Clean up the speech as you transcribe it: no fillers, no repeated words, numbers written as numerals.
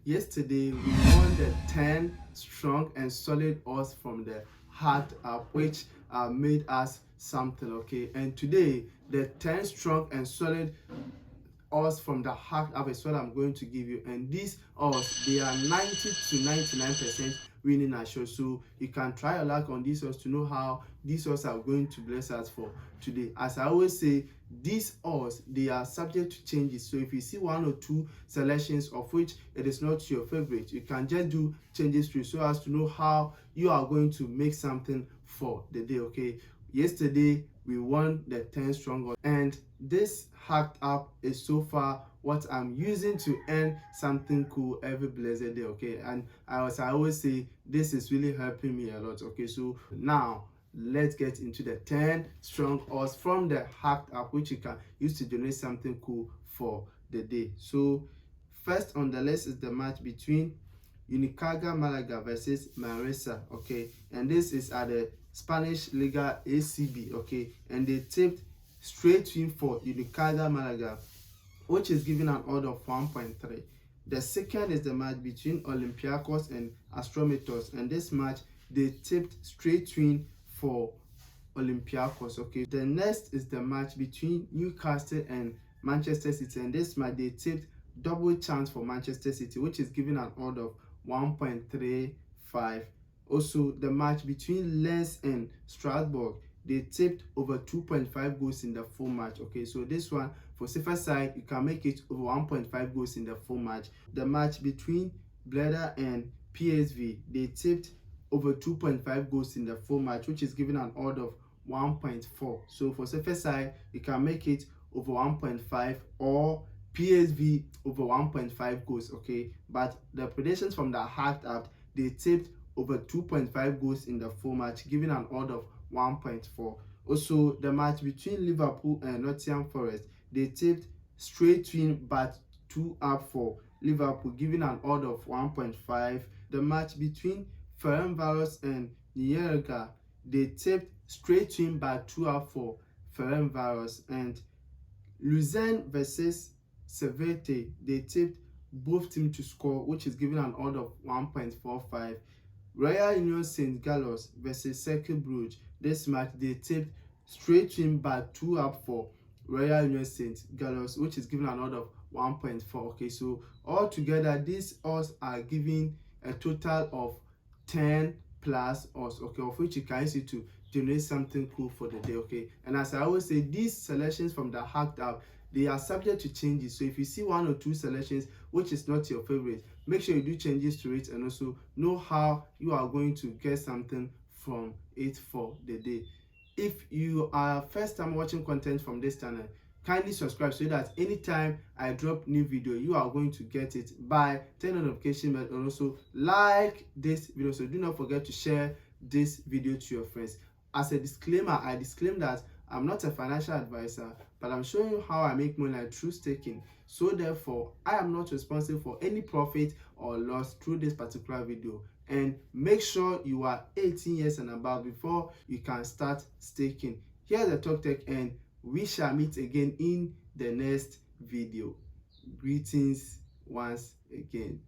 Yesterday we won the 10 strong and solid odds from the Hacked app, which made us something, okay? And today the 10 strong and solid odds from the Hacked app is what I'm going to give you, and these odds, they are 90 to 99% winning assured. So you can try your luck on these odds to know how these odds are going to bless us for today. As I always say, these odds, they are subject to changes. So if you see one or two selections of which it is not your favorite, you can just do changes to it so as to know how you are going to make something for the day, okay? Yesterday we won the 10 strong odds, and this Hacked app is so far what I'm using to earn something cool every blessed day, okay? And as I always say, this is really helping me a lot, okay? So now let's get into the 10 strong odds from the Hacked app, which you can use to generate something cool for the day. So first on the list is the match between Unicaja Malaga versus Manresa, okay? And this is at the Spanish Liga ACB, okay? And they tipped straight win for Unicaja Malaga, which is giving an odd of 1.3. The second is the match between Olympiacos and Astromitos, and this match they tipped straight win for Olympiacos, okay? The next is the match between Newcastle and Manchester City, and this match they tipped double chance for Manchester City, which is giving an odd of 1.35. Also, the match between Lens and Strasbourg, they tipped over 2.5 goals in the full match, okay? So this one, for safer side, you can make it over 1.5 goals in the full match. The match between Bleda and PSV, they tipped over 2.5 goals in the full match, which is giving an odd of 1.4. So for safer side, you can make it over 1.5 or PSV over 1.5 goals, okay? But the predictions from the Hacked app, they tipped over 2.5 goals in the full match, giving an odd of 1.4. Also, the match between Liverpool and Nottingham Forest, they tipped straight win but 2 up for Liverpool, giving an odd of 1.5. The match between Ferencváros and Nyíregyháza, they tipped straight win by 2 up for Ferencváros. And Luzern versus Servette, they tipped both teams to score, which is giving an odd of 1.45. Royal Union St. Gallos versus Cercle Brugge, this match they tipped straight win by 2 up for Royal Union St. Gallos, which is giving an odd of 1.4. okay? So altogether these odds are giving a total of 10 plus odds, okay, of which you can use it to generate something cool for the day, okay? And as I always say, these selections from the Hacked app, they are subject to changes. So if you see one or two selections which is not your favorite, make sure you do changes to it and also know how you are going to get something from it for the day. If you are first time watching content from this channel, kindly subscribe so that anytime I drop new video, you are going to get it by turning on notification bell, and also like this video. So do not forget to share this video to your friends. As a disclaimer, I disclaim that I'm not a financial advisor, but I'm showing you how I make money through staking. So therefore, I am not responsible for any profit or loss through this particular video. And make sure you are 18 years and above before you can start staking. Here's the Talk Tech, and we shall meet again in the next video. Greetings once again.